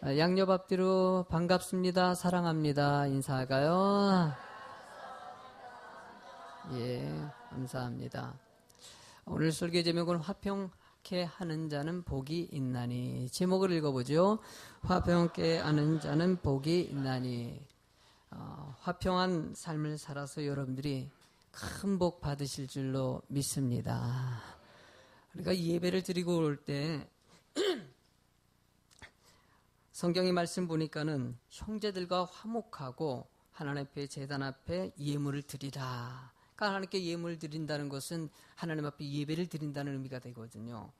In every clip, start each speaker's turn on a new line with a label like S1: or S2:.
S1: 양옆 앞뒤로 반갑습니다. 사랑합니다. 인사할까요? 예, 감사합니다. 오늘 설교 제목은 화평케 하는 자는 복이 있나니. 제목을 읽어보죠. 화평케 하는 자는 복이 있나니. 화평한 삶을 살아서 여러분들이 큰 복 받으실 줄로 믿습니다. 우리가 예배를 드리고 올 때 성경의 말씀 보니까는 형제들과 화목하고 하나님 앞에 제단 앞에 예물을 드리라. 그러니까 하나님께 예물을 드린다는 것은 하나님 앞에 예배를 드린다는 의미가 되거든요.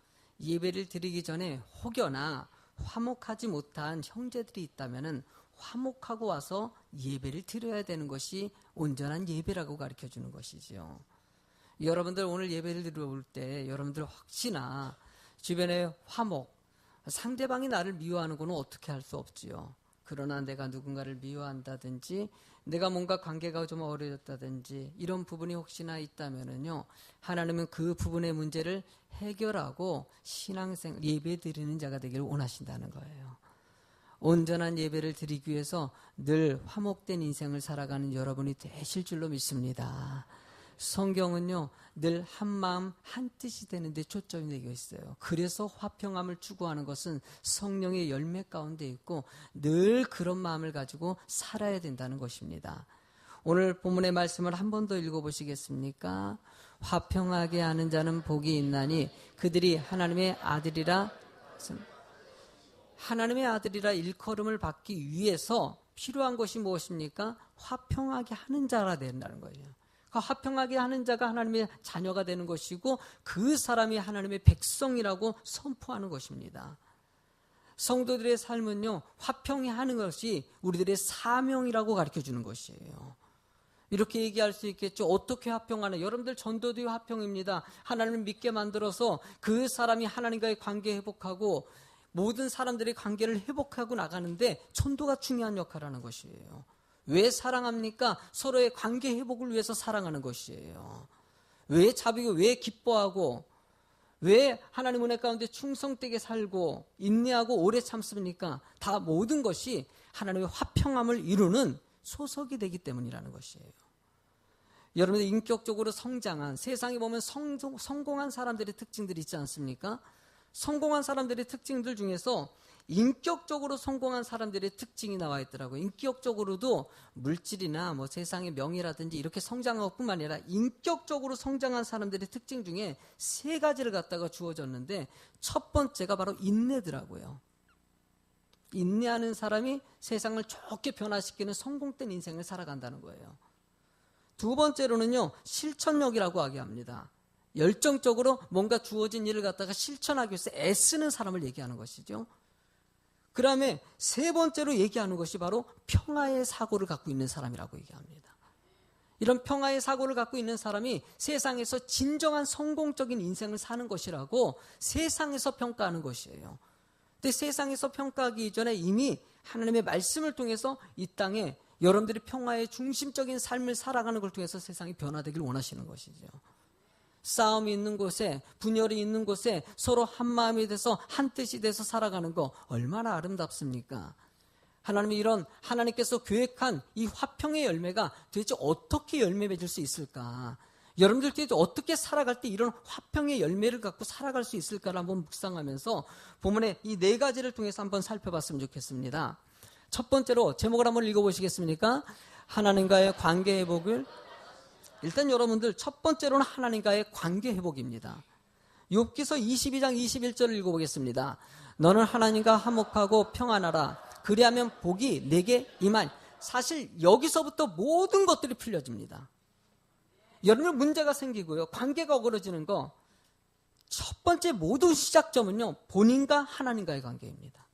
S1: 예배를 드리기 전에 혹여나 화목하지 못한 형제들이 있다면은 화목하고 와서 예배를 드려야 되는 것이 온전한 예배라고 가르쳐 주는 것이죠. 여러분들 오늘 예배를 드려올 때 여러분들 혹시나 주변에 화목, 상대방이 나를 미워하는 거는 어떻게 할 수 없지요. 그러나 내가 누군가를 미워한다든지 내가 뭔가 관계가 좀 어려졌다든지 이런 부분이 혹시나 있다면은요, 하나님은 그 부분의 문제를 해결하고 신앙생활 예배 드리는 자가 되기를 원하신다는 거예요. 온전한 예배를 드리기 위해서 늘 화목된 인생을 살아가는 여러분이 되실 줄로 믿습니다. 성경은요, 늘 한마음 한뜻이 되는 데 초점이 되어 있어요. 그래서 화평함을 추구하는 것은 성령의 열매 가운데 있고 늘 그런 마음을 가지고 살아야 된다는 것입니다. 오늘 본문의 말씀을 한 번 더 읽어보시겠습니까? 화평하게 하는 자는 복이 있나니 그들이 하나님의 아들이라. 하나님의 아들이라 일컬음을 받기 위해서 필요한 것이 무엇입니까? 화평하게 하는 자라 된다는 거예요. 화평하게 하는 자가 하나님의 자녀가 되는 것이고 그 사람이 하나님의 백성이라고 선포하는 것입니다. 성도들의 삶은요, 화평히 하는 것이 우리들의 사명이라고 가르쳐주는 것이에요. 이렇게 얘기할 수 있겠죠. 어떻게 화평하나? 여러분들 전도도 화평입니다. 하나님을 믿게 만들어서 그 사람이 하나님과의 관계 회복하고 모든 사람들의 관계를 회복하고 나가는데 전도가 중요한 역할을 하는 것이에요. 왜 사랑합니까? 서로의 관계 회복을 위해서 사랑하는 것이에요. 왜 자비고, 왜 기뻐하고, 왜 하나님 은혜 가운데 충성되게 살고 인내하고 오래 참습니까? 다 모든 것이 하나님의 화평함을 이루는 소속이 되기 때문이라는 것이에요. 여러분들 인격적으로 성장한, 세상에 보면 성공한 사람들의 특징들이 있지 않습니까? 성공한 사람들의 특징들 중에서 인격적으로 성공한 사람들의 특징이 나와 있더라고요. 인격적으로도 물질이나 뭐 세상의 명예라든지 이렇게 성장한 것뿐만 아니라 인격적으로 성장한 사람들의 특징 중에 3가지를 갖다가 주어졌는데 첫 번째가 바로 인내더라고요. 인내하는 사람이 세상을 좋게 변화시키는 성공된 인생을 살아간다는 거예요. 두 번째로는요, 실천력이라고 하게합니다. 열정적으로 뭔가 주어진 일을 갖다가 실천하기 위해서 애쓰는 사람을 얘기하는 것이죠. 그 다음에 3번째로 얘기하는 것이 바로 평화의 사고를 갖고 있는 사람이라고 얘기합니다. 이런 평화의 사고를 갖고 있는 사람이 세상에서 진정한 성공적인 인생을 사는 것이라고 세상에서 평가하는 것이에요. 근데 세상에서 평가하기 이전에 이미 하나님의 말씀을 통해서 이 땅에 여러분들이 평화의 중심적인 삶을 살아가는 걸 통해서 세상이 변화되길 원하시는 것이죠. 싸움이 있는 곳에, 분열이 있는 곳에 서로 한마음이 돼서 한뜻이 돼서 살아가는 거 얼마나 아름답습니까? 하나님이 이런 하나님께서 계획한 이 화평의 열매가 도대체 어떻게 열매 맺을 수 있을까? 여러분들께서 어떻게 살아갈 때 이런 화평의 열매를 갖고 살아갈 수 있을까를 한번 묵상하면서 본문의 이 4가지를 통해서 한번 살펴봤으면 좋겠습니다. 첫 번째로 제목을 한번 읽어보시겠습니까? 하나님과의 관계 회복을. 일단 여러분들 첫 번째로는 하나님과의 관계 회복입니다. 욥기서 22장 21절을 읽어보겠습니다. 너는 하나님과 화목하고 평안하라. 그리하면 복이 내게 임하니. 사실 여기서부터 모든 것들이 풀려집니다. 여러분 문제가 생기고요, 관계가 어그러지는 거 첫 번째 모든 시작점은요, 본인과 하나님과의 관계입니다.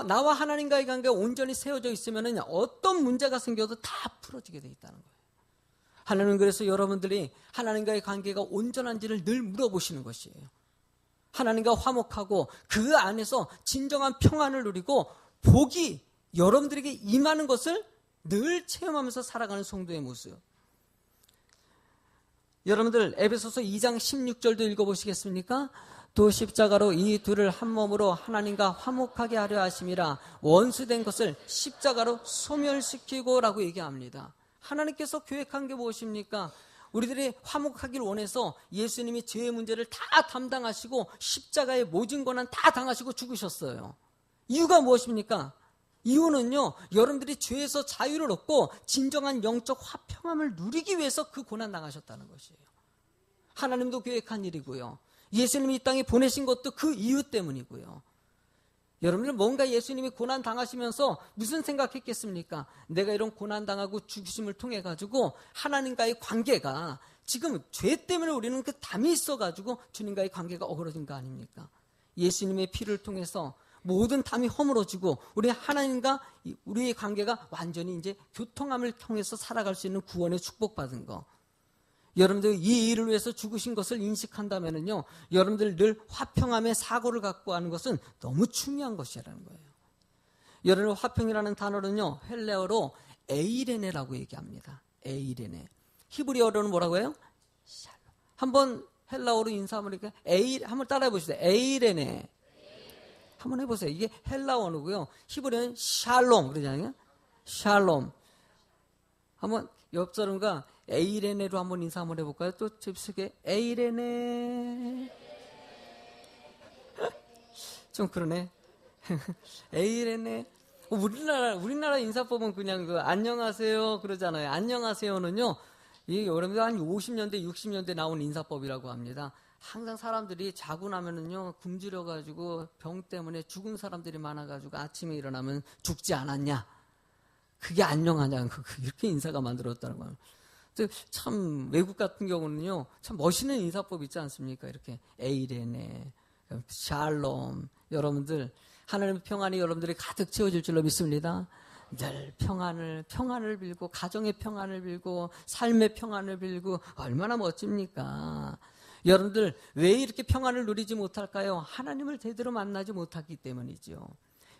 S1: 나와 하나님과의 관계가 온전히 세워져 있으면 어떤 문제가 생겨도 다 풀어지게 되어 있다는 거예요. 하나님은 그래서 여러분들이 하나님과의 관계가 온전한지를 늘 물어보시는 것이에요. 하나님과 화목하고 그 안에서 진정한 평안을 누리고 복이 여러분들에게 임하는 것을 늘 체험하면서 살아가는 성도의 모습. 여러분들 에베소서 2장 16절도 읽어보시겠습니까? 또 십자가로 이 둘을 한 몸으로 하나님과 화목하게 하려 하심이라. 원수된 것을 십자가로 소멸시키고 라고 얘기합니다. 하나님께서 계획한 게 무엇입니까? 우리들이 화목하기를 원해서 예수님이 죄의 문제를 다 담당하시고 십자가의 모진 고난 다 당하시고 죽으셨어요. 이유가 무엇입니까? 이유는요, 여러분들이 죄에서 자유를 얻고 진정한 영적 화평함을 누리기 위해서 그 고난 당하셨다는 것이에요. 하나님도 계획한 일이고요. 예수님이 이 땅에 보내신 것도 그 이유 때문이고요. 여러분들 뭔가 예수님이 고난 당하시면서 무슨 생각했겠습니까? 내가 이런 고난 당하고 죽으심을 통해 가지고 하나님과의 관계가, 지금 죄 때문에 우리는 그 담이 있어 가지고 주님과의 관계가 어그러진 거 아닙니까? 예수님의 피를 통해서 모든 담이 허물어지고 우리 하나님과 우리의 관계가 완전히 이제 교통함을 통해서 살아갈 수 있는 구원의 축복받은 거. 여러분들 이 일을 위해서 죽으신 것을 인식한다면요, 여러분들 늘 화평함의 사고를 갖고 하는 것은 너무 중요한 것이라는 거예요. 여러분, 화평이라는 단어는요, 헬레어로 에이레네라고 얘기합니다. 에이레네. 히브리어로는 뭐라고 해요? 샬롬. 한번 헬라어로 인사 한번 이렇게 한번 따라해 보시죠. 에이레네. 한번 해보세요. 이게 헬라어 언어고요. 히브리어는 샬롬 그러잖아요. 샬롬. 한번 옆 사람과 에이레네로 한번 인사 한번 해볼까요? 또 접속에 에이레네. 좀 그러네. 에이레네. 우리나라 인사법은 그냥 그 안녕하세요 그러잖아요. 안녕하세요는요, 이게 여러분들 한 50년대 60년대 나온 인사법이라고 합니다. 항상 사람들이 자고 나면은요, 굶주려가지고 병 때문에 죽은 사람들이 많아가지고 아침에 일어나면 죽지 않았냐, 그게 안녕하냐, 이렇게 인사가 만들었다는 거예요. 참 외국 같은 경우는요, 참 멋있는 인사법 있지 않습니까? 이렇게 에이레네, 샬롬. 여러분들 하나님의 평안이 여러분들이 가득 채워질 줄로 믿습니다. 늘 평안을 빌고, 가정의 평안을 빌고, 삶의 평안을 빌고, 얼마나 멋집니까? 여러분들 왜 이렇게 평안을 누리지 못할까요? 하나님을 제대로 만나지 못하기 때문이죠.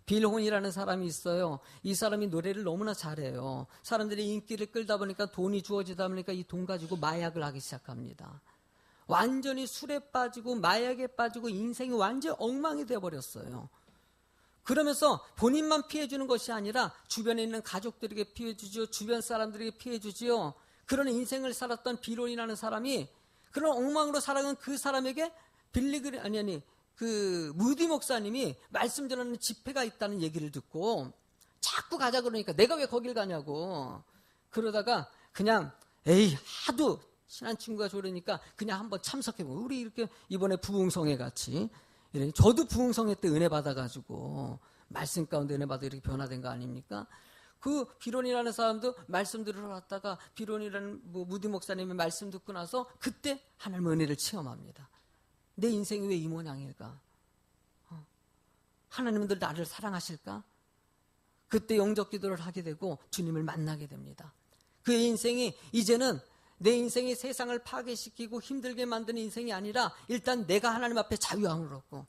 S1: 빌혼이라는 사람이 있어요. 이 사람이 노래를 너무나 잘해요. 사람들이 인기를 끌다 보니까, 돈이 주어지다 보니까 이 돈 가지고 마약을 하기 시작합니다. 완전히 술에 빠지고 마약에 빠지고 인생이 완전히 엉망이 되어버렸어요. 그러면서 본인만 피해주는 것이 아니라 주변에 있는 가족들에게 피해주죠. 주변 사람들에게 피해주지요. 그런 인생을 살았던 빌혼이라는 사람이 그런 엉망으로 살아간 그 사람에게 그 무디 목사님이 말씀 전하는 집회가 있다는 얘기를 듣고 자꾸 가자 그러니까 내가 왜 거길 가냐고. 그러다가 그냥 하도 친한 친구가 저러니까 그냥 한번 참석해보고, 우리 이렇게 이번에 부흥성회 같이, 저도 부흥성회 때 은혜 받아가지고 말씀 가운데 은혜 받아 이렇게 변화된 거 아닙니까? 그 비론이라는 사람도 말씀 들으러 왔다가 비론이라는 무디 목사님의 말씀 듣고 나서 그때 하나님의 은혜를 체험합니다. 내 인생이 왜 이 모양일까? 하나님은 늘 나를 사랑하실까? 그때 영적 기도를 하게 되고 주님을 만나게 됩니다. 그의 인생이 이제는 내 인생이 세상을 파괴시키고 힘들게 만드는 인생이 아니라 일단 내가 하나님 앞에 자유함을 얻고,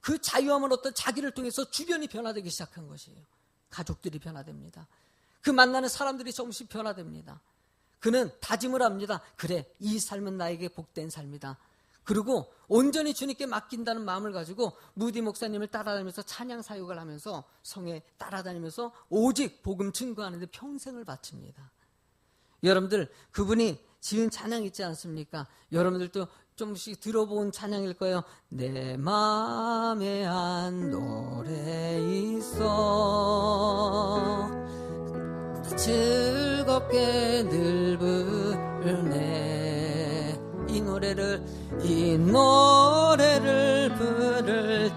S1: 그 자유함을 얻던 자기를 통해서 주변이 변화되기 시작한 것이에요. 가족들이 변화됩니다. 그 만나는 사람들이 조금씩 변화됩니다. 그는 다짐을 합니다. 그래, 이 삶은 나에게 복된 삶이다. 그리고 온전히 주님께 맡긴다는 마음을 가지고 무디 목사님을 따라다니면서 찬양 사역을 하면서 성에 따라다니면서 오직 복음 증거하는 데 평생을 바칩니다. 여러분들 그분이 지은 찬양 있지 않습니까? 여러분들도 좀씩 들어본 찬양일 거예요. 내 마음에 한 노래 있어 즐겁게 늘 부르네. 이 노래를 부를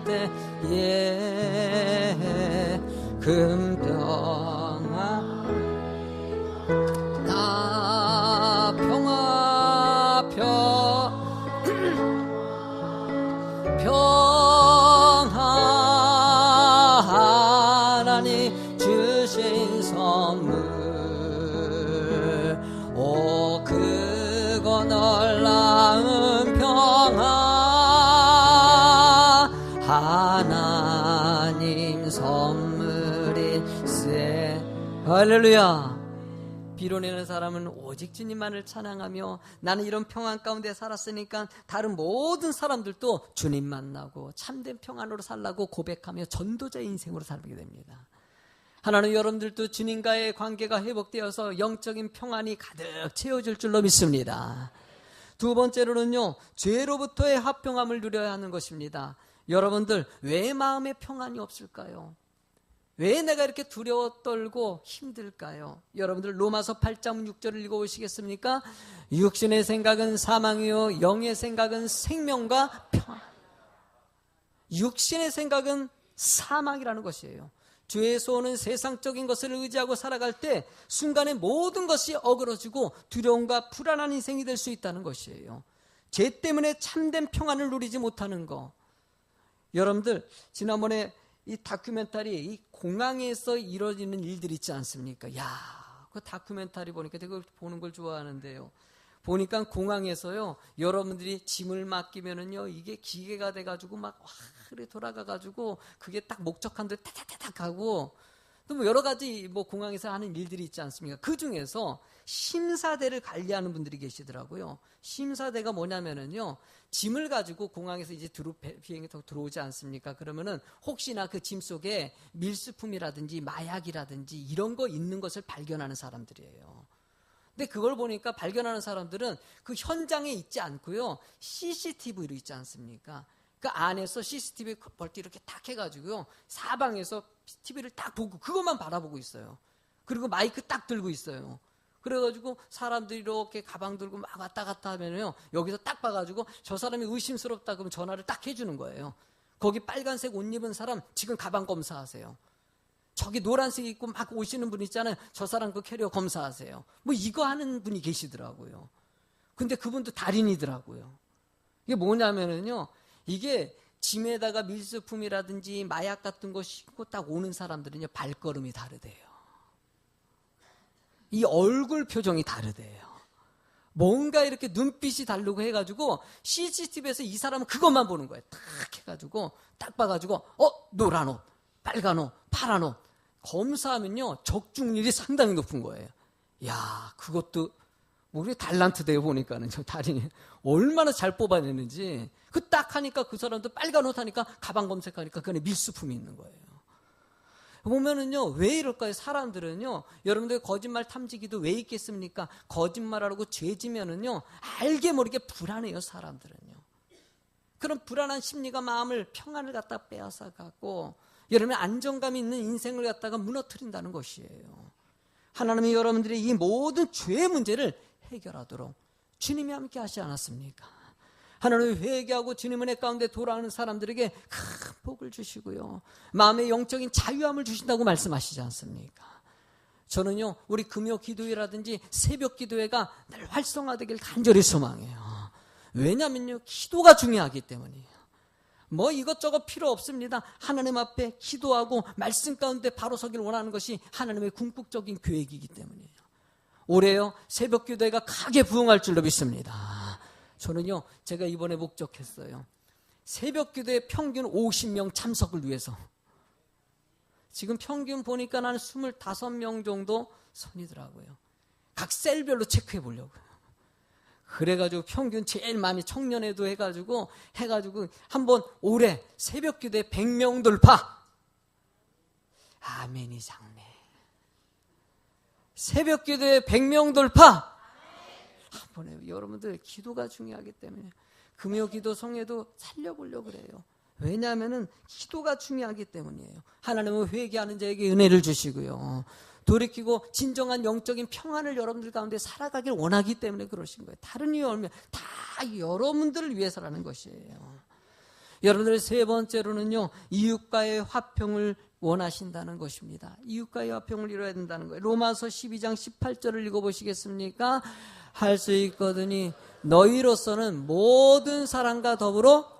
S1: 때에 금평아 나 하나님 주신 선물, 오 그거 놀라운 평화, 하나님 선물일세. 할렐루야. 비로내는 사람은 오직 주님만을 찬양하며 나는 이런 평안 가운데 살았으니까 다른 모든 사람들도 주님 만나고 참된 평안으로 살라고 고백하며 전도자의 인생으로 살게 됩니다. 하나님 여러분들도 주님과의 관계가 회복되어서 영적인 평안이 가득 채워질 줄로 믿습니다. 두 번째로는요, 죄로부터의 화평함을 누려야 하는 것입니다. 여러분들 왜 마음에 평안이 없을까요? 왜 내가 이렇게 두려워 떨고 힘들까요? 여러분들 로마서 8장 6절을 읽어보시겠습니까? 육신의 생각은 사망이요 영의 생각은 생명과 평안. 육신의 생각은 사망이라는 것이에요. 죄에서 오는 세상적인 것을 의지하고 살아갈 때 순간에 모든 것이 어그러지고 두려움과 불안한 인생이 될 수 있다는 것이에요. 죄 때문에 참된 평안을 누리지 못하는 거. 여러분들 지난번에 이 다큐멘터리 이 공항에서 이루어지는 일들이 있지 않습니까? 야, 그 다큐멘터리 보니까 되게 보는 걸 좋아하는데요. 보니까 공항에서요, 여러분들이 짐을 맡기면은요, 이게 기계가 돼가지고 막 그래 돌아가가지고 그게 딱 목적한 데 타타타닥 하고 또 뭐 여러 가지 뭐 공항에서 하는 일들이 있지 않습니까? 그 중에서 심사대를 관리하는 분들이 계시더라고요. 심사대가 뭐냐면은요, 짐을 가지고 공항에서 이제 비행기 타고 들어오지 않습니까? 그러면은 혹시나 그 짐 속에 밀수품이라든지 마약이라든지 이런 거 있는 것을 발견하는 사람들이에요. 근데 그걸 보니까 발견하는 사람들은 그 현장에 있지 않고요, CCTV로 있지 않습니까? 그 안에서 CCTV 벌떼 이렇게 딱 해가지고요, 사방에서 TV를 딱 보고 그것만 바라보고 있어요. 그리고 마이크 딱 들고 있어요. 그래가지고 사람들이 이렇게 가방 들고 막 왔다 갔다 하면요, 여기서 딱 봐가지고 저 사람이 의심스럽다 그러면 전화를 딱 해주는 거예요. 거기 빨간색 옷 입은 사람 지금 가방 검사하세요. 저기 노란색 입고 막 오시는 분 있잖아요. 저 사람 그 캐리어 검사하세요. 뭐 이거 하는 분이 계시더라고요. 근데 그분도 달인이더라고요. 이게 뭐냐면은요, 이게 짐에다가 밀수품이라든지 마약 같은 거 싣고 딱 오는 사람들은요, 발걸음이 다르대요. 이 얼굴 표정이 다르대요. 뭔가 이렇게 눈빛이 다르고 해가지고 CCTV에서 이 사람은 그것만 보는 거예요. 딱 해가지고 딱 봐가지고 노란 옷, 빨간 옷, 파란 옷 검사하면요, 적중률이 상당히 높은 거예요. 야, 그것도 우리 달란트대요. 보니까는 저 달인이 얼마나 잘 뽑아내는지. 그 딱 하니까 그 사람도 빨간 옷 하니까 가방 검색하니까 그 안에 밀수품이 있는 거예요. 보면은요, 왜 이럴까요? 사람들은요, 여러분들 거짓말 탐지기도 왜 있겠습니까? 거짓말하고 죄지면은요, 알게 모르게 불안해요, 사람들은요. 그런 불안한 심리가 마음을, 평안을 갖다 빼앗아 갖고 여러분의 안정감이 있는 인생을 갖다가 무너뜨린다는 것이에요. 하나님이 여러분들의 이 모든 죄의 문제를 해결하도록 주님이 함께 하시지 않았습니까? 하나님을 회개하고 주님 은혜 가운데 돌아오는 사람들에게 큰 복을 주시고요, 마음의 영적인 자유함을 주신다고 말씀하시지 않습니까? 저는요, 우리 금요 기도회라든지 새벽 기도회가 늘 활성화되길 간절히 소망해요. 왜냐면요, 기도가 중요하기 때문이에요. 뭐 이것저것 필요 없습니다. 하나님 앞에 기도하고 말씀 가운데 바로 서길 원하는 것이 하나님의 궁극적인 계획이기 때문이에요. 올해요, 새벽 기도회가 크게 부흥할 줄로 믿습니다. 저는요, 제가 이번에 목적했어요. 새벽 기도회 평균 50명 참석을 위해서. 지금 평균 보니까 한 25명 정도 선이더라고요. 각 셀별로 체크해 보려고요. 그래가지고 평균 제일 많이 청년회도 해가지고 한번 올해 새벽 기도회 100명 돌파. 아멘이 장래. 새벽 기도회 100명 돌파. 한번에 여러분들 기도가 중요하기 때문에 금요 기도 성회도 살려보려고 그래요. 왜냐하면은 기도가 중요하기 때문이에요. 하나님은 회개하는 자에게 은혜를 주시고요, 돌이키고 진정한 영적인 평안을 여러분들 가운데 살아가길 원하기 때문에 그러신 거예요. 다른 이유 없으면 다 여러분들을 위해서라는 것이에요. 여러분들 세 번째로는요, 이웃과의 화평을 원하신다는 것입니다. 이웃과의 화평을 이뤄야 된다는 거예요. 로마서 12장 18절을 읽어보시겠습니까? 할 수 있거든이 너희로서는 모든 사람과 더불어,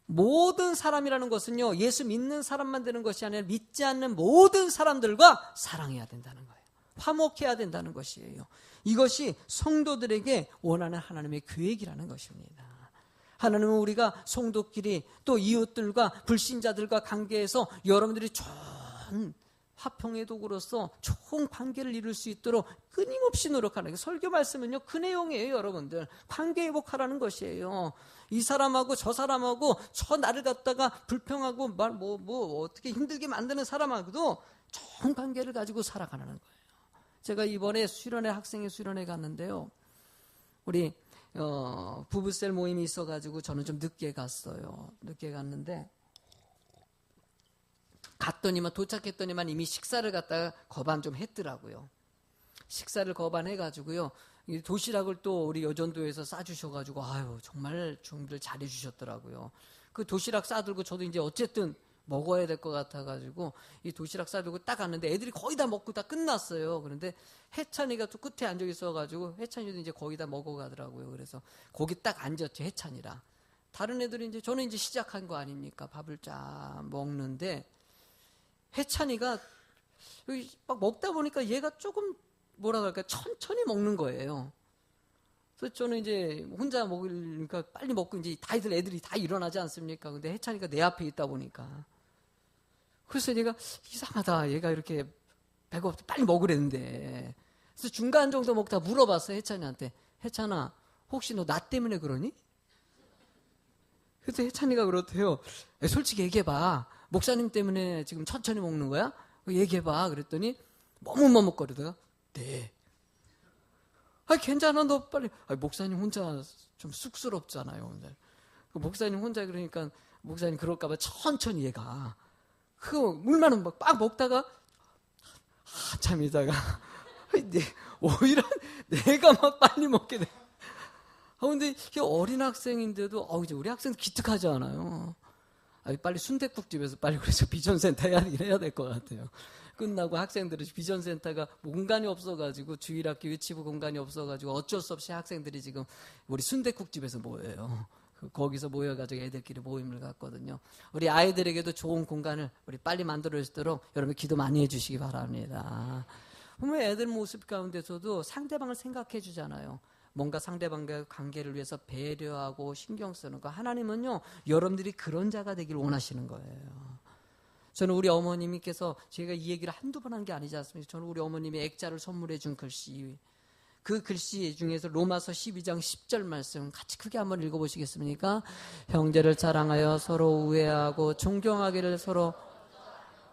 S1: 모든 사람이라는 것은요, 예수 믿는 사람만 되는 것이 아니라 믿지 않는 모든 사람들과 사랑해야 된다는 거예요. 화목해야 된다는 것이에요. 이것이 성도들에게 원하는 하나님의 계획이라는 것입니다. 하나님은 우리가 성도끼리 또 이웃들과 불신자들과 관계에서 여러분들이 좋은 화평의 도구로서 좋은 관계를 이룰 수 있도록 끊임없이 노력하는 게 설교 말씀은요 그 내용이에요. 여러분들 관계 회복하라는 것이에요. 이 사람하고 저 사람하고 저 나를 갖다가 불평하고 뭐 어떻게 힘들게 만드는 사람하고도 좋은 관계를 가지고 살아가는 거예요. 제가 이번에 학생회 수련회 갔는데요. 우리 부부셀 모임이 있어가지고 저는 좀 늦게 갔어요. 늦게 갔는데 도착했더니만 이미 식사를 갖다가 거반 좀 했더라고요. 식사를 거반해가지고요. 도시락을 또 우리 여전도에서 싸주셔가지고 아유 정말 준비를 잘해주셨더라고요. 그 도시락 싸들고 저도 이제 어쨌든 먹어야 될 것 같아가지고 이 도시락 싸들고 딱 갔는데 애들이 거의 다 먹고 다 끝났어요. 그런데 혜찬이가 또 끝에 앉아 있어가지고 혜찬이도 이제 거의 다 먹어가더라고요. 그래서 거기 딱 앉았죠. 혜찬이랑 다른 애들이 이제 저는 이제 시작한 거 아닙니까? 밥을 쫙 먹는데 혜찬이가 막 먹다 보니까 얘가 조금 뭐라 그럴까 천천히 먹는 거예요. 그래서 저는 이제 혼자 먹으니까 빨리 먹고 이제 애들이 다 일어나지 않습니까? 근데 혜찬이가 내 앞에 있다 보니까 그래서 내가 이상하다. 얘가 이렇게 배가 없어 빨리 먹으랬는데 그래서 중간 정도 먹다 물어봤어요. 혜찬이한테. 혜찬아 혹시 너 나 때문에 그러니? 그래서 혜찬이가 그렇대요. 솔직히 얘기해봐. 목사님 때문에 지금 천천히 먹는 거야? 얘기해봐. 그랬더니 머뭇머뭇거리다가 네. 괜찮아 너 빨리. 목사님 혼자 좀 쑥스럽잖아요. 목사님 혼자 그러니까 목사님 그럴까봐 천천히 얘가 물만은 막 먹다가 한참 있다가 오히려 내가 막 빨리 먹게 돼. 근데 어린 학생인데도 이제 우리 학생 기특하지 않아요. 빨리 순댓국집에서 빨리 그래서 비전센터 해야 될 것 같아요. 끝나고 학생들이 비전센터가 공간이 없어가지고 주일학교 유치부 공간이 없어가지고 어쩔 수 없이 학생들이 지금 우리 순댓국집에서 모여요. 거기서 모여가지고 애들끼리 모임을 갖거든요. 우리 아이들에게도 좋은 공간을 우리 빨리 만들어 주도록 여러분 기도 많이 해주시기 바랍니다. 보면 애들 모습 가운데서도 상대방을 생각해 주잖아요. 뭔가 상대방과의 관계를 위해서 배려하고 신경 쓰는 거. 하나님은요 여러분들이 그런 자가 되길 원하시는 거예요. 저는 우리 어머님께서 제가 이 얘기를 한두 번 한 게 아니지 않습니까? 저는 우리 어머님이 액자를 선물해 준 글씨, 그 글씨 중에서 로마서 12장 10절 말씀 같이 크게 한번 읽어보시겠습니까? 형제를 사랑하여 서로 우애하고 존경하기를 서로.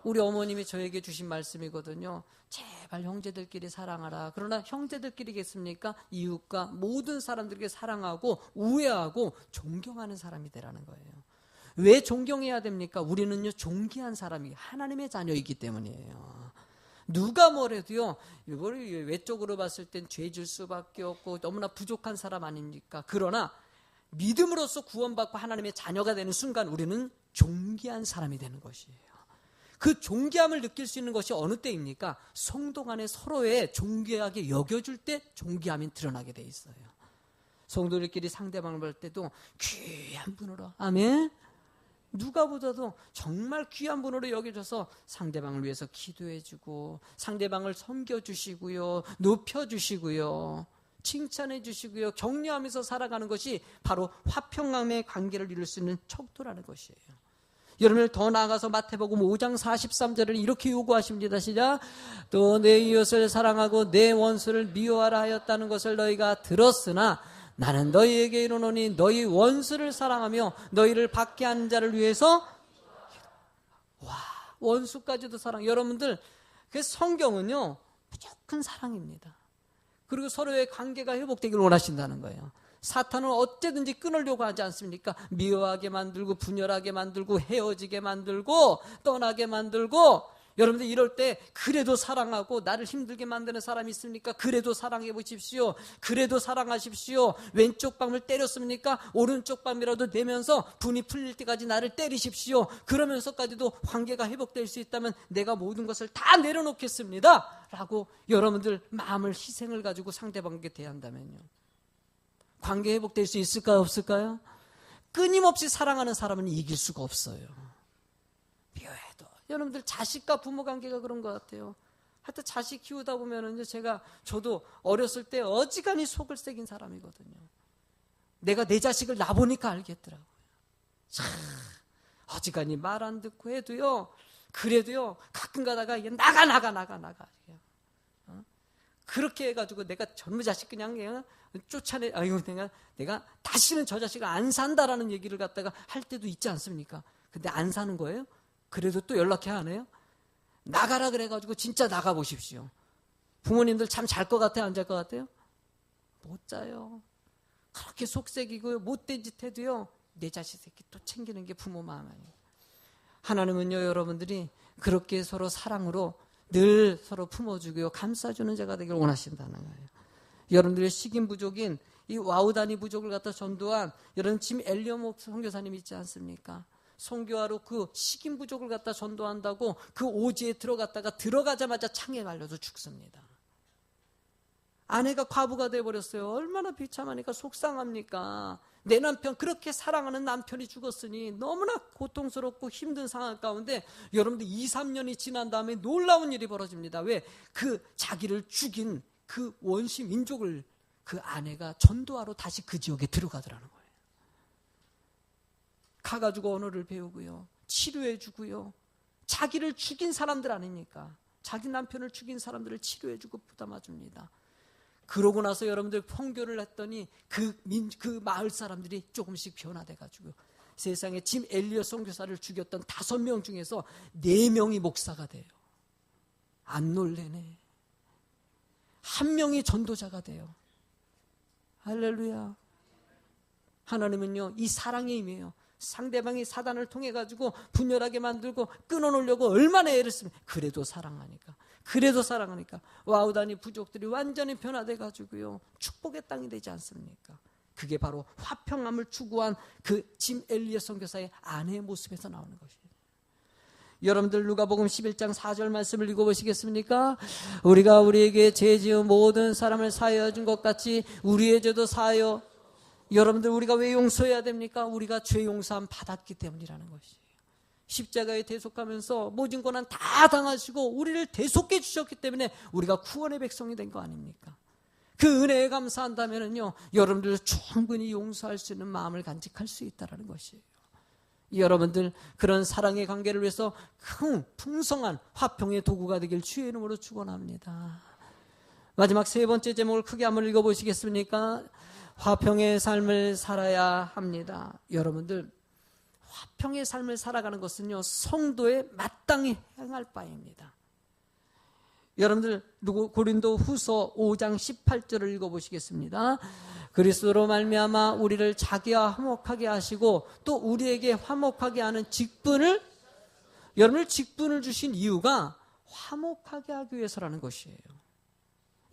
S1: 우리 어머님이 저에게 주신 말씀이거든요. 제발 형제들끼리 사랑하라. 그러나 형제들끼리겠습니까? 이웃과 모든 사람들에게 사랑하고 우애하고 존경하는 사람이 되라는 거예요. 왜 존경해야 됩니까? 우리는요 존귀한 사람이 하나님의 자녀이기 때문이에요. 누가 뭐래도요 이걸 외적으로 봤을 땐 죄질 수밖에 없고 너무나 부족한 사람 아닙니까? 그러나 믿음으로써 구원받고 하나님의 자녀가 되는 순간 우리는 존귀한 사람이 되는 것이에요. 그 존귀함을 느낄 수 있는 것이 어느 때입니까? 성도 간에 서로의 존귀하게 여겨줄 때 존귀함이 드러나게 돼 있어요. 성도들끼리 상대방을 볼 때도 귀한 분으로, 아멘. 누가보다도 정말 귀한 분으로 여겨져서 상대방을 위해서 기도해주고 상대방을 섬겨주시고요, 높여주시고요, 칭찬해주시고요, 격려하면서 살아가는 것이 바로 화평함의 관계를 이룰 수 있는 척도라는 것이에요. 여러분을 더 나아가서 마태복음 5장 43절을 이렇게 요구하십니다. 시작. 또 내 이웃을 사랑하고 내 원수를 미워하라 하였다는 것을 너희가 들었으나 나는 너희에게 이르노니 너희 원수를 사랑하며 너희를 박해 하는 자를 위해서. 원수까지도 사랑. 여러분들 그 성경은요 무조건 사랑입니다. 그리고 서로의 관계가 회복되기를 원하신다는 거예요. 사탄은 어쨌든지 끊으려고 하지 않습니까? 미워하게 만들고 분열하게 만들고 헤어지게 만들고 떠나게 만들고. 여러분들 이럴 때 그래도 사랑하고 나를 힘들게 만드는 사람이 있습니까? 그래도 사랑해 보십시오. 그래도 사랑하십시오. 왼쪽 밤을 때렸습니까? 오른쪽 밤이라도 내면서 분이 풀릴 때까지 나를 때리십시오. 그러면서까지도 관계가 회복될 수 있다면 내가 모든 것을 다 내려놓겠습니다 라고 여러분들 마음을 희생을 가지고 상대방에게 대한다면요, 관계 회복될 수 있을까요? 없을까요? 끊임없이 사랑하는 사람은 이길 수가 없어요. 미워해도. 여러분들 자식과 부모 관계가 그런 것 같아요. 하여튼 자식 키우다 보면은 저도 어렸을 때 어지간히 속을 새긴 사람이거든요. 내가 내 자식을 나 보니까 알겠더라고요. 참 어지간히 말 안 듣고 해도요 그래도요 가끔 가다가 이게 나가. 그렇게 해가지고 내가 저놈의 자식 그냥 쫓아내, 아이고 내가 다시는 저 자식을 안 산다라는 얘기를 갖다가 할 때도 있지 않습니까? 근데 안 사는 거예요? 그래도 또 연락해야 하네요? 나가라 그래가지고 진짜 나가보십시오. 부모님들 참 잘 것 같아요? 안 잘 것 같아요? 못 자요. 그렇게 속색이고 못된 짓 해도요 내 자식 새끼 또 챙기는 게 부모 마음 아니에요. 하나님은요 여러분들이 그렇게 서로 사랑으로 늘 서로 품어주고요 감싸주는 자가 되길 원하신다는 거예요. 여러분들의 식인 부족인 이 와우다니 부족을 갖다 전도한 여러분 짐 엘리어목 선교사님 있지 않습니까? 선교하러 그 식인 부족을 갖다 전도한다고 그 오지에 들어가자마자 창에 갈려서 죽습니다. 아내가 과부가 돼버렸어요. 얼마나 비참하니까 속상합니까? 내 남편, 그렇게 사랑하는 남편이 죽었으니 너무나 고통스럽고 힘든 상황 가운데 여러분들 2, 3년이 지난 다음에 놀라운 일이 벌어집니다. 왜? 그 자기를 죽인 그 원시 민족을 그 아내가 전도하러 다시 그 지역에 들어가더라는 거예요. 가가지고 언어를 배우고요. 치료해주고요. 자기를 죽인 사람들 아닙니까? 자기 남편을 죽인 사람들을 치료해주고 부담아줍니다. 그러고 나서 여러분들 선교를 했더니 그 마을 사람들이 조금씩 변화돼가지고 세상에 짐 엘리엇 선교사를 죽였던 5명 중에서 4명이 목사가 돼요. 안 놀래네. 1명이 전도자가 돼요. 할렐루야. 하나님은요 이 사랑의 힘이에요. 상대방이 사단을 통해 가지고 분열하게 만들고 끊어놓으려고 얼마나 애를 씁니까? 그래도 사랑하니까 와우다니 부족들이 완전히 변화돼 가지고요 축복의 땅이 되지 않습니까? 그게 바로 화평함을 추구한 그 짐 엘리엇 선교사의 아내의 모습에서 나오는 것이에요. 여러분들 누가복음 11장 4절 말씀을 읽어보시겠습니까? 우리가 우리에게 죄 지은 모든 사람을 사하여 준 것 같이 우리의 죄도 사하여. 여러분들 우리가 왜 용서해야 됩니까? 우리가 죄 용서함 받았기 때문이라는 것이에요. 십자가에 대속하면서 모진 고난 다 당하시고 우리를 대속해 주셨기 때문에 우리가 구원의 백성이 된 거 아닙니까? 그 은혜에 감사한다면요 여러분들 충분히 용서할 수 있는 마음을 간직할 수 있다는 것이에요. 여러분들 그런 사랑의 관계를 위해서 큰 풍성한 화평의 도구가 되길 주의 이름으로 축원합니다. 마지막 3번째 제목을 크게 한번 읽어보시겠습니까? 화평의 삶을 살아야 합니다. 여러분들 화평의 삶을 살아가는 것은요 성도에 마땅히 행할 바입니다. 여러분들 고린도 후서 5장 18절을 읽어보시겠습니다. 그리스도로 말미암아 우리를 자기와 화목하게 하시고 또 우리에게 화목하게 하는 직분을, 여러분을 직분을 주신 이유가 화목하게 하기 위해서라는 것이에요.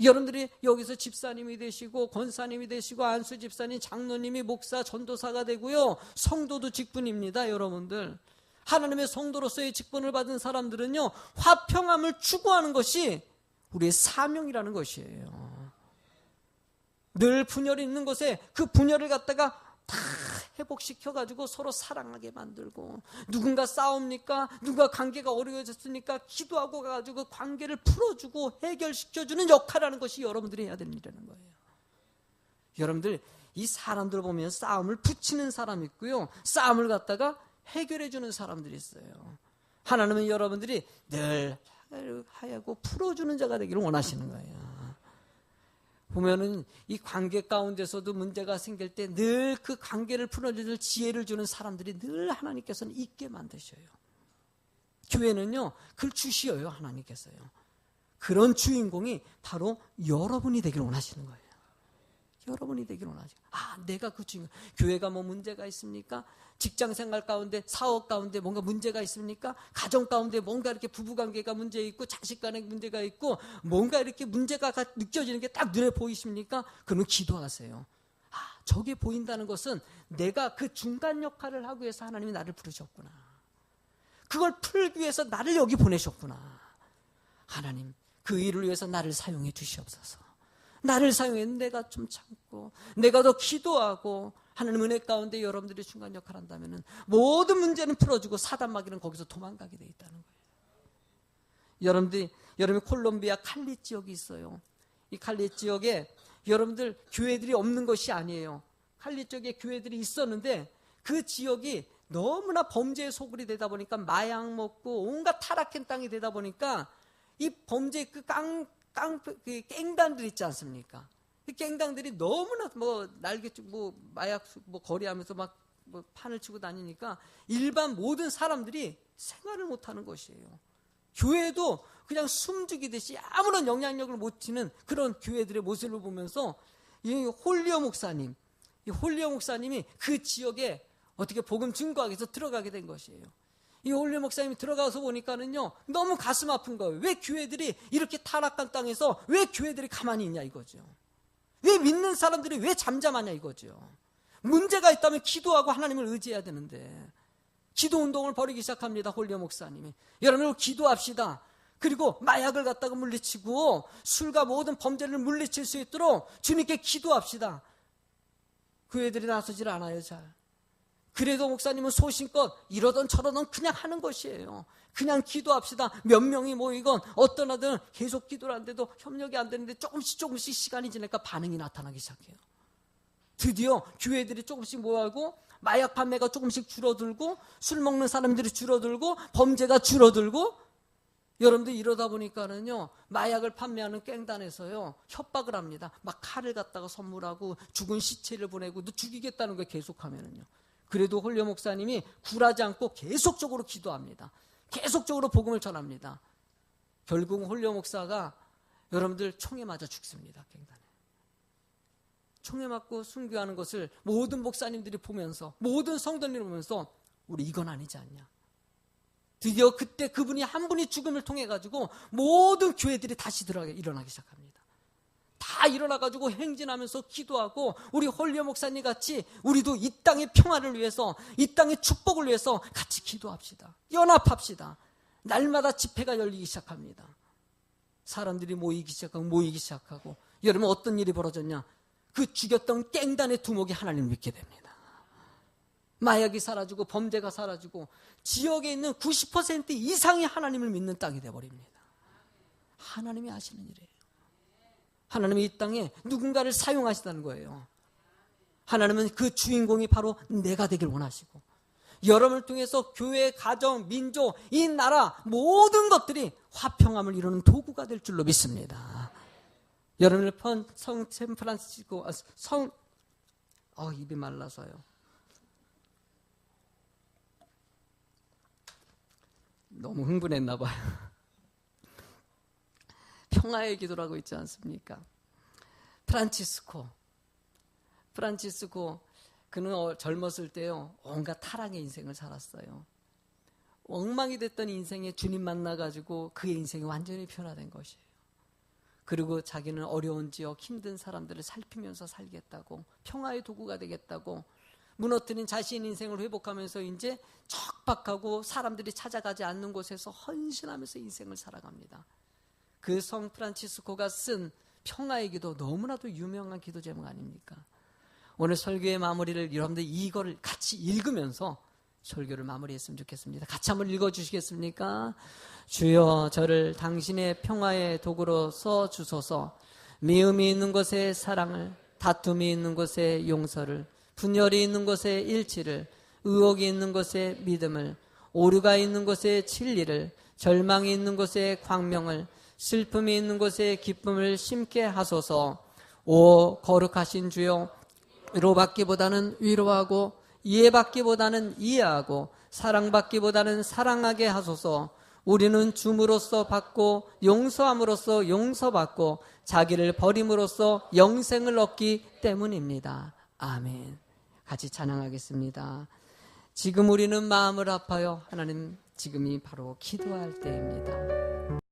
S1: 여러분들이 여기서 집사님이 되시고 권사님이 되시고 안수 집사님, 장로님이 목사, 전도사가 되고요 성도도 직분입니다. 여러분들 하나님의 성도로서의 직분을 받은 사람들은요 화평함을 추구하는 것이 우리의 사명이라는 것이에요. 늘 분열이 있는 곳에 그 분열을 갖다가 다 회복시켜가지고 서로 사랑하게 만들고, 누군가 싸웁니까? 누가 관계가 어려워졌으니까 기도하고 가지고 관계를 풀어주고 해결시켜주는 역할이라는 것이 여러분들이 해야 되는 일이라는 거예요. 여러분들 이 사람들 보면 싸움을 붙이는 사람이 있고요 싸움을 갖다가 해결해주는 사람들이 있어요. 하나님은 여러분들이 늘 하야고 풀어주는 자가 되기를 원하시는 거예요. 보면은 이 관계 가운데서도 문제가 생길 때 늘 그 관계를 풀어줄 지혜를 주는 사람들이 늘 하나님께서는 있게 만드셔요. 교회는요 그걸 주시어요. 하나님께서요. 그런 주인공이 바로 여러분이 되기를 원하시는 거예요. 여러분이 되기를 원하죠. 내가 그 주인공. 교회가 뭐 문제가 있습니까? 직장생활 가운데, 사업 가운데 뭔가 문제가 있습니까? 가정 가운데 뭔가 이렇게 부부관계가 문제 있고 자식 간에 문제가 있고 뭔가 이렇게 문제가 느껴지는 게 딱 눈에 보이십니까? 그러면 기도하세요. 저게 보인다는 것은 내가 그 중간 역할을 하기 위해서 하나님이 나를 부르셨구나. 그걸 풀기 위해서 나를 여기 보내셨구나. 하나님 그 일을 위해서 나를 사용해 주시옵소서. 나를 사용해 내가 좀 참고 내가 더 기도하고 하나님 은혜 가운데 여러분들이 중간 역할을 한다면 모든 문제는 풀어주고 사단마귀는 거기서 도망가게 돼 있다는 거예요. 여러분 콜롬비아 칼리 지역이 있어요. 이 칼리 지역에 여러분들 교회들이 없는 것이 아니에요. 칼리 지역에 교회들이 있었는데 그 지역이 너무나 범죄의 소굴이 되다 보니까 마약 먹고 온갖 타락한 땅이 되다 보니까 이 범죄의 그 깽단들 있지 않습니까? 그 깽단들이 너무나 날개 마약 거래하면서 판을 치고 다니니까 일반 모든 사람들이 생활을 못하는 것이에요. 교회도 그냥 숨죽이듯이 아무런 영향력을 못 치는 그런 교회들의 모습을 보면서 이 홀리오 목사님이 그 지역에 어떻게 복음 증거하기 위해서 들어가게 된 것이에요. 이 홀리오 목사님이 들어가서 보니까는요, 너무 가슴 아픈 거예요. 왜 교회들이 이렇게 타락한 땅에서 왜 교회들이 가만히 있냐 이거죠. 왜 믿는 사람들이 왜 잠잠하냐 이거죠. 문제가 있다면 기도하고 하나님을 의지해야 되는데 기도 운동을 벌이기 시작합니다. 홀리오 목사님이. 여러분 기도합시다. 그리고 마약을 갖다가 물리치고 술과 모든 범죄를 물리칠 수 있도록 주님께 기도합시다. 그 애들이 나서질 않아요. 잘. 그래도 목사님은 소신껏 이러던 저러던 그냥 하는 것이에요. 그냥 기도합시다. 몇 명이 모이건 어떤 아들은 계속 기도를 하는데도 협력이 안 되는데 조금씩 시간이 지나니까 반응이 나타나기 시작해요. 드디어 교회들이 조금씩 모여고 마약 판매가 조금씩 줄어들고 술 먹는 사람들이 줄어들고 범죄가 줄어들고 여러분들 이러다 보니까는요 마약을 판매하는 깽단에서요 협박을 합니다. 막 칼을 갖다가 선물하고 죽은 시체를 보내고 너 죽이겠다는 걸 계속하면은요. 그래도 홀리오 목사님이 굴하지 않고 계속적으로 기도합니다. 계속적으로 복음을 전합니다. 결국 홀리오 목사가 여러분들 총에 맞아 죽습니다. 깽단에. 총에 맞고 순교하는 것을 모든 목사님들이 보면서 모든 성도님들이 보면서 우리 이건 아니지 않냐. 드디어 그때 그분이 한 분이 죽음을 통해 가지고 모든 교회들이 다시 일어나기 시작합니다. 다 일어나가지고 행진하면서 기도하고 우리 홀리오 목사님 같이 우리도 이 땅의 평화를 위해서 이 땅의 축복을 위해서 같이 기도합시다. 연합합시다. 날마다 집회가 열리기 시작합니다. 사람들이 모이기 시작하고 여러분 어떤 일이 벌어졌냐. 그 죽였던 깽단의 두목이 하나님을 믿게 됩니다. 마약이 사라지고 범죄가 사라지고 지역에 있는 90% 이상이 하나님을 믿는 땅이 되어버립니다. 하나님이 하시는 일이에요. 하나님이 이 땅에 누군가를 사용하시다는 거예요. 하나님은 그 주인공이 바로 내가 되길 원하시고 여러분을 통해서 교회, 가정, 민족, 이 나라 모든 것들이 화평함을 이루는 도구가 될 줄로 믿습니다. 여러분을 성 샌프란시스코 입이 말라서요. 너무 흥분했나 봐요. 평화의 기도라고 있지 않습니까? 프란치스코 그는 젊었을 때요 온갖 타락의 인생을 살았어요. 엉망이 됐던 인생에 주님 만나가지고 그의 인생이 완전히 변화된 것이에요. 그리고 자기는 어려운 지역 힘든 사람들을 살피면서 살겠다고 평화의 도구가 되겠다고 무너뜨린 자신의 인생을 회복하면서 이제 척박하고 사람들이 찾아가지 않는 곳에서 헌신하면서 인생을 살아갑니다. 그 성 프란치스코가 쓴 평화의 기도 너무나도 유명한 기도 제목 아닙니까? 오늘 설교의 마무리를 여러분들 이거를 같이 읽으면서 설교를 마무리했으면 좋겠습니다. 같이 한번 읽어주시겠습니까? 주여 저를 당신의 평화의 도구로 써주소서. 미움이 있는 곳에 사랑을, 다툼이 있는 곳에 용서를, 분열이 있는 곳에 일치를, 의혹이 있는 곳에 믿음을, 오류가 있는 곳에 진리를, 절망이 있는 곳에 광명을, 슬픔이 있는 곳에 기쁨을 심게 하소서. 오 거룩하신 주여, 위로받기보다는 위로하고 이해받기보다는 이해하고 사랑받기보다는 사랑하게 하소서. 우리는 줌으로써 받고 용서함으로써 용서받고 자기를 버림으로써 영생을 얻기 때문입니다. 아멘. 같이 찬양하겠습니다. 지금 우리는 마음을 아파요. 하나님, 지금이 바로 기도할 때입니다.